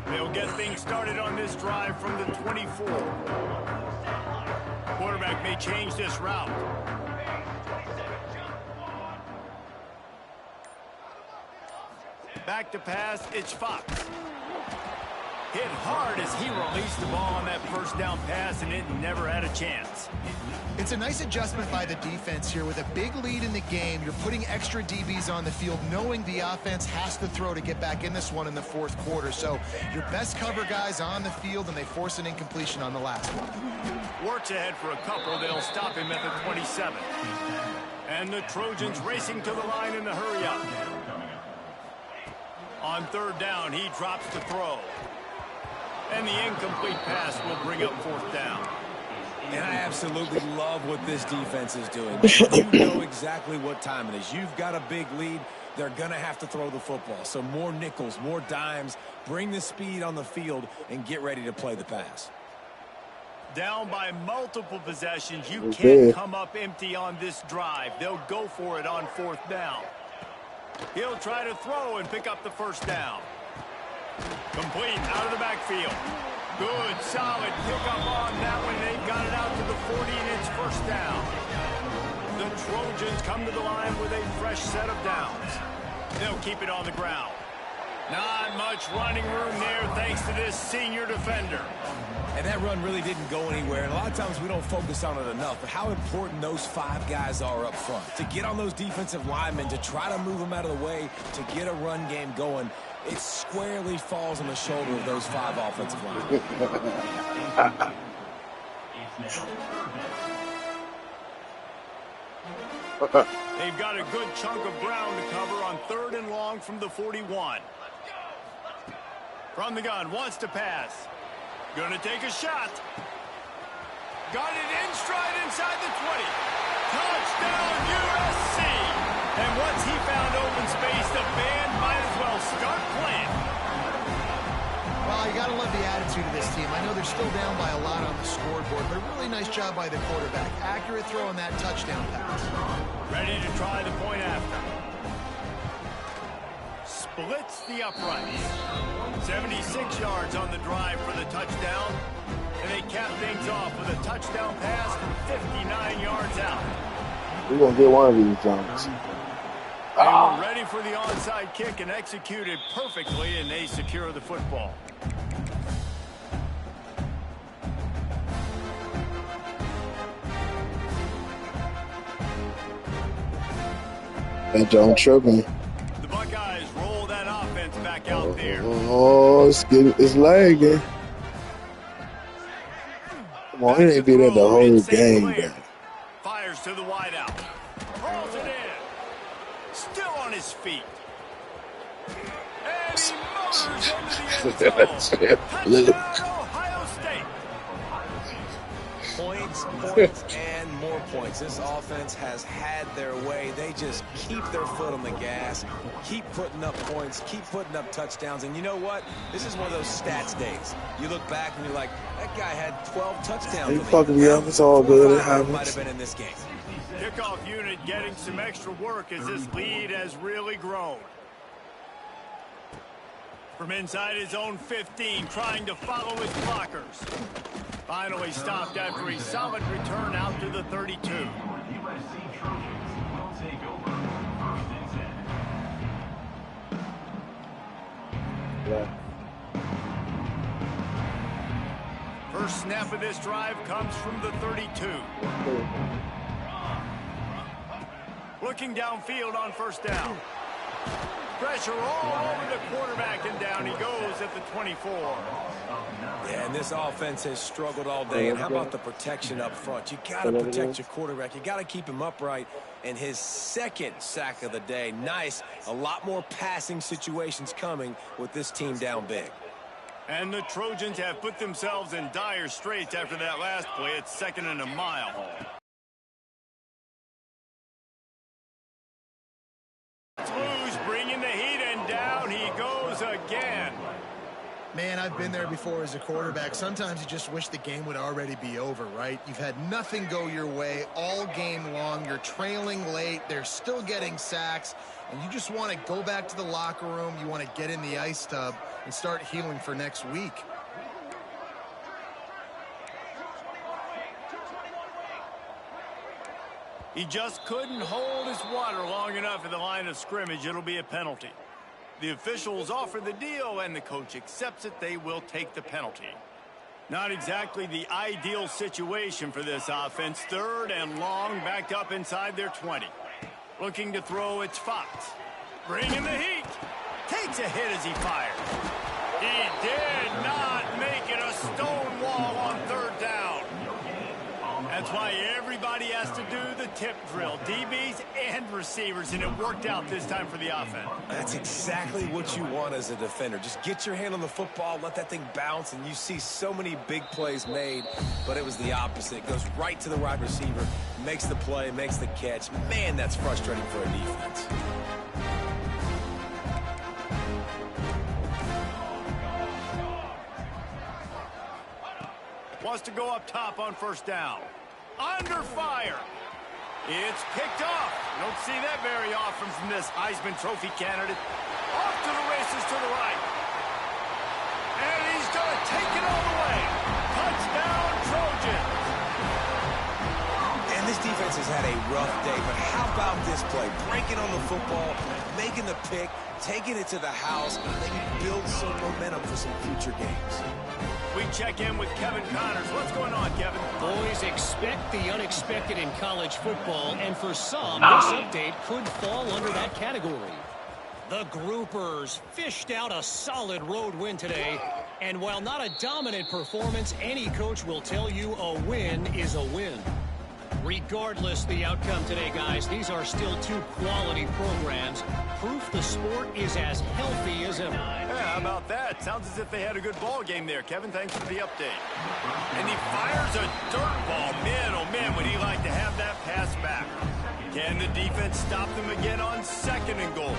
They'll get things started on this drive from the 24. Quarterback may change this route. Back to pass, it's Fox. Hit hard as he released the ball on that first down pass, and it never had a chance. It's a nice adjustment by the defense here. With a big lead in the game, you're putting extra DBs on the field, knowing the offense has to throw to get back in this one in the fourth quarter. So your best cover guys on the field, and they force an incompletion on the last one. Works ahead for a couple. They'll stop him at the 27. And the Trojans racing to the line in the hurry up. On third down, he drops the throw. And the incomplete pass will bring up fourth down. And I absolutely love what this defense is doing. You know exactly what time it is. You've got a big lead. They're going to have to throw the football. So more nickels, more dimes. Bring the speed on the field and get ready to play the pass. Down by multiple possessions. You can't come up empty on this drive. They'll go for it on fourth down. He'll try to throw and pick up the first down. Complete out of the backfield. Good, solid pickup on that one. They've got it out to the 40, and it's first down. The Trojans come to the line with a fresh set of downs. They'll keep it on the ground. Not much running room there thanks to this senior defender. And that run really didn't go anywhere. And a lot of times we don't focus on it enough. But how important those 5 guys are up front. To get on those defensive linemen, to try to move them out of the way, to get a run game going, it squarely falls on the shoulder of those 5 offensive linemen. They've got a good chunk of ground to cover on third and long from the 41. From the gun, wants to pass. Going to take a shot. Got it in stride inside the 20. Touchdown, USC. And once he found open space, the band might as well start playing. Well, you got to love the attitude of this team. I know they're still down by a lot on the scoreboard, but a really nice job by the quarterback. Accurate throw on that touchdown pass. Ready to try the point after. Splits the uprights. 76 yards on the drive for the touchdown. And they cap things off with a touchdown pass from 59 yards out. We're going to get one of these jumps. They were ready for the onside kick and executed perfectly, and they secure the football. And John tripping. The Buckeyes roll out there. Oh, it's lagging. Come on, it ain't been at the whole game, bro. Fires to the wideout. Rolls it in. Still on his feet. And he motors into the end zone. Touchdown, Ohio State. Points, and more points. This offense has had their way. They just keep their foot on the gas, keep putting up points, keep putting up touchdowns. And you know what? This is one of those stats days. You look back and you're like, that guy had 12 touchdowns. You fucking me up. It's all good. It happens. Might have been in this game. Kickoff unit getting some extra work as this lead has really grown. From inside his own 15, trying to follow his blockers. Finally stopped after a solid return out to the 32. Yeah. First snap of this drive comes from the 32. Looking downfield on first down. Pressure all over the quarterback, and down he goes at the 24. Yeah, and this offense has struggled all day. And how about the protection up front? You got to protect your quarterback. You got to keep him upright. And his second sack of the day. Nice. A lot more passing situations coming with this team down big. And the Trojans have put themselves in dire straits after that last play. It's 2nd and a mile. Blues bringing the heat, and down he goes again. Man, I've been there before as a quarterback. Sometimes you just wish the game would already be over, right? You've had nothing go your way all game long. You're trailing late. They're still getting sacks. And you just want to go back to the locker room. You want to get in the ice tub and start healing for next week. He just couldn't hold his water long enough at the line of scrimmage. It'll be a penalty. The officials offer the deal, and the coach accepts it. They will take the penalty. Not exactly the ideal situation for this offense. 3rd and long, backed up inside their 20. Looking to throw, it's Fox. Bringing the heat. Takes a hit as he fires. He did not make it a stone wall on 3rd down. That's why everybody has to do the tip drill. DBs and receivers, and it worked out this time for the offense. That's exactly what you want as a defender. Just get your hand on the football, let that thing bounce, and you see so many big plays made, but it was the opposite. It goes right to the wide receiver, makes the play, makes the catch. Man, that's frustrating for a defense. Wants to go up top on 1st down. Under fire. It's picked off. Don't see that very often from this Heisman Trophy candidate. Off to the races to the right. And he's going to take it all the way. Touchdown, Trojans. And this defense has had a rough day, but how about this play? Breaking on the football, making the pick, taking it to the house, maybe build some momentum for some future games. We check in with Kevin Connors. What's going on, Kevin? Boys, expect the unexpected in college football, and for some, this update could fall under that category. The Groupers fished out a solid road win today, and while not a dominant performance, any coach will tell you a win is a win. Regardless the outcome today, guys, these are still 2 quality programs. Proof the sport is as healthy as ever. Yeah, how about that? Sounds as if they had a good ball game there, Kevin. Thanks for the update. And he fires a dirt ball. Man, oh man, would he like to have that pass back. Can the defense stop them again on 2nd and goal?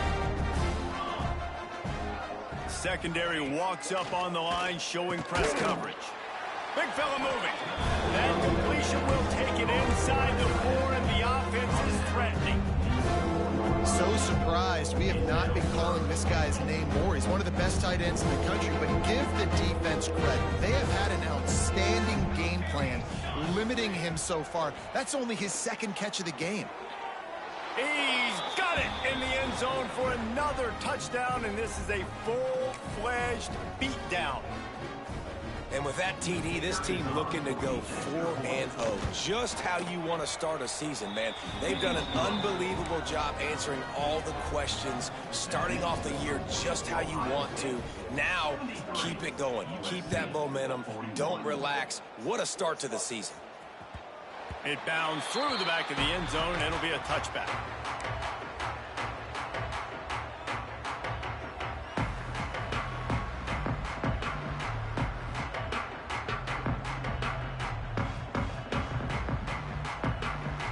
Secondary walks up on the line, showing press coverage. Big fella moving. That completion will take it inside the 4, and the offense is threatening. So surprised we have not been calling this guy's name more. He's one of the best tight ends in the country, but give the defense credit. They have had an outstanding game plan, limiting him so far. That's only his 2nd catch of the game. He's got it in the end zone for another touchdown, and this is a full-fledged beatdown. And with that TD, this team looking to go 4-0. Just how you want to start a season, man. They've done an unbelievable job answering all the questions, starting off the year just how you want to. Now, keep it going. Keep that momentum. Don't relax. What a start to the season. It bounds through the back of the end zone, and it'll be a touchback.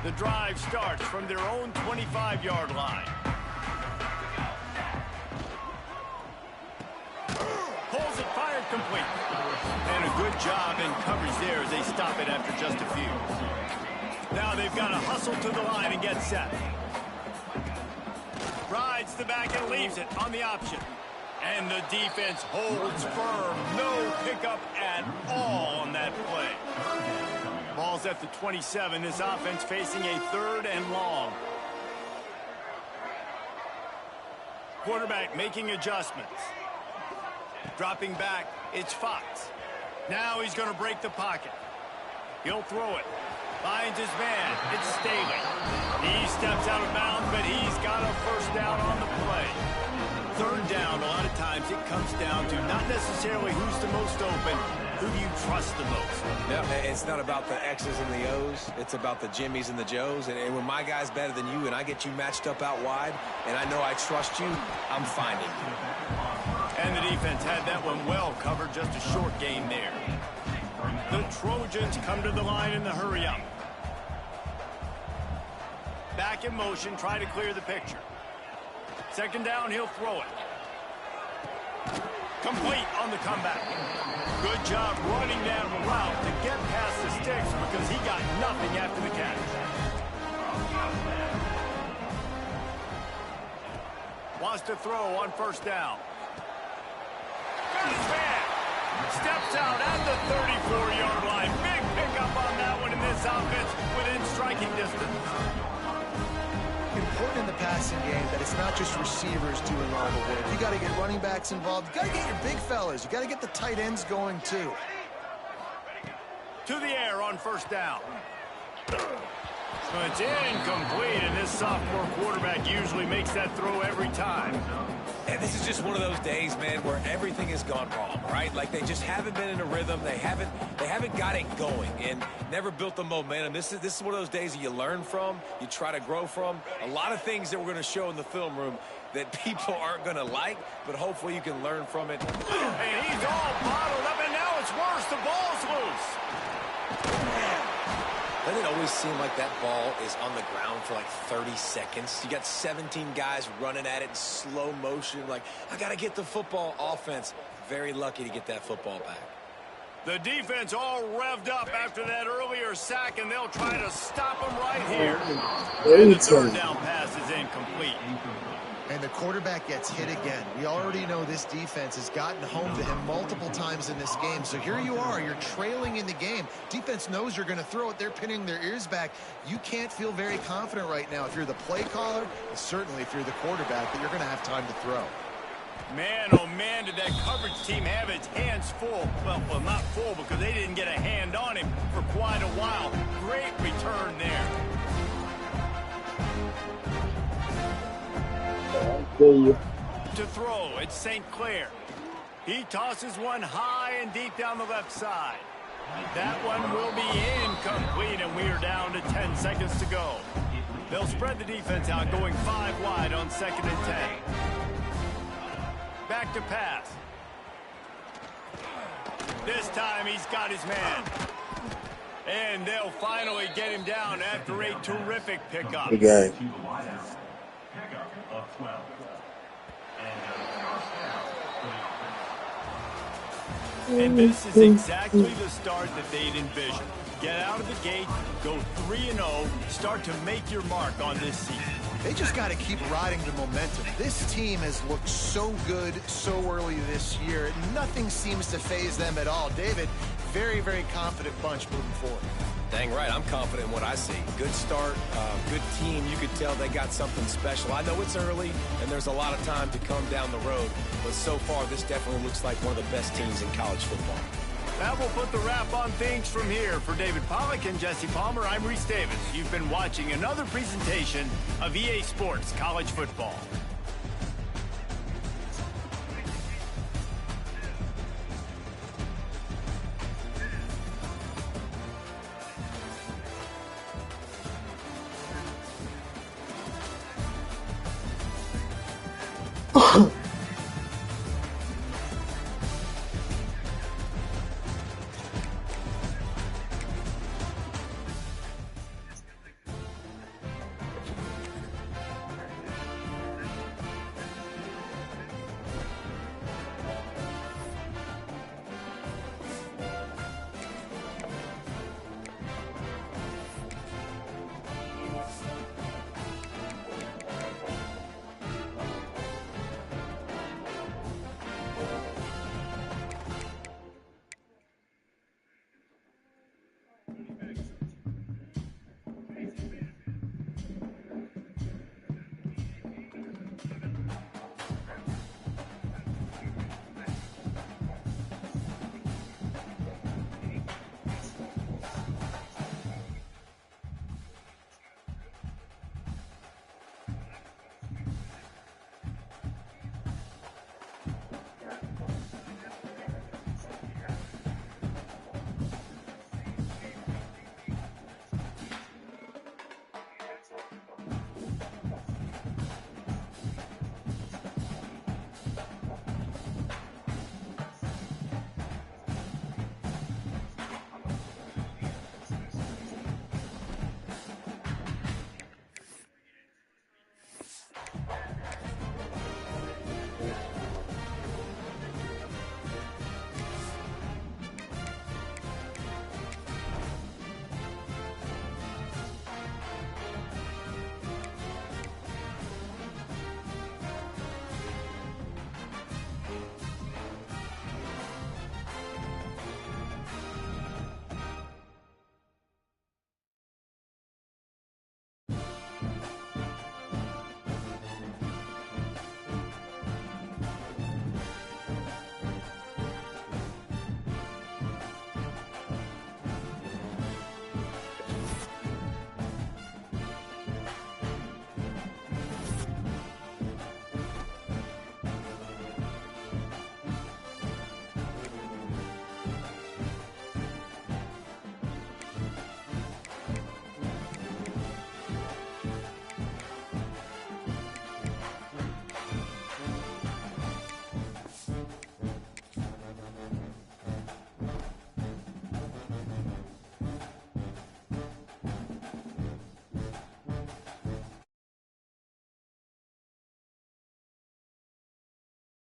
The drive starts from their own 25-yard line. Pulls it, fired, complete. And a good job in coverage there as they stop it after just a few. Now they've got to hustle to the line and get set. Rides the back and leaves it on the option. And the defense holds firm. No pickup at all on that play. Ball's at the 27. This offense facing a 3rd and long. Quarterback making adjustments. Dropping back, it's Fox. Now he's going to break the pocket. He'll throw it. Finds his man. It's Staley. He steps out of bounds, but he's got a first down on the play. 3rd down, a lot of times it comes down to not necessarily who's the most open, who do you trust the most? No, it's not about the X's and the O's. It's about the Jimmies and the Joes. And when my guy's better than you and I get you matched up out wide, and I know I trust you, I'm finding you. And the defense had that one well covered, just a short gain there. The Trojans come to the line in the hurry-up. Back in motion, try to clear the picture. 2nd down, he'll throw it. Complete on the comeback. Good job running that route to get past the sticks because he got nothing after the catch. Wants to throw on 1st down. Got his man. Steps out at the 34-yard line. Big pickup on that one in this offense within striking distance. Important in the passing game that it's not just receivers doing all the work. You got to get running backs involved. You got to get your big fellas. You got to get the tight ends going too. To the air on 1st down. It's incomplete, and this sophomore quarterback usually makes that throw every time. And this is just one of those days, man, where everything has gone wrong, right? Like they just haven't been in a rhythm. They haven't got it going and never built the momentum. This is one of those days that you learn from, you try to grow from. A lot of things that we're going to show in the film room that people aren't going to like, but hopefully you can learn from it. And he's all bottled up, and now it's worse. The ball's loose. Doesn't it always seem like that ball is on the ground for like 30 seconds? You got 17 guys running at it in slow motion. Like, I got to get the football. Offense, very lucky to get that football back. The defense all revved up after that earlier sack, and they'll try to stop him right here. And the 3rd down pass is incomplete. And the quarterback gets hit again. We already know this defense has gotten home to him multiple times in this game. So here you are, you're trailing in the game. Defense knows you're going to throw it. They're pinning their ears back. You can't feel very confident right now if you're the play caller, and certainly if you're the quarterback, that you're going to have time to throw. Man, oh man, did that coverage team have its hands full. Well, not full because they didn't get a hand on him for quite a while. Great return there. To throw, it's St. Clair. He tosses one high and deep down the left side. That one will be incomplete, and we are down to 10 seconds to go. They'll spread the defense out, going 5 wide on 2nd and 10. Back to pass. This time he's got his man. And they'll finally get him down after a terrific pickup. Good game. And this is exactly the start that they'd envisioned. Get out of the gate, go 3-0, start to make your mark on this season. They just got to keep riding the momentum. This team has looked so good so early this year. Nothing seems to faze them at all. David, very, very confident bunch moving forward. Dang right, I'm confident in what I see. Good start, good team. You could tell they got something special. I know it's early, and there's a lot of time to come down the road, but so far this definitely looks like one of the best teams in college football. That will put the wrap on things from here. For David Pollack and Jesse Palmer, I'm Reese Davis. You've been watching another presentation of EA Sports College Football.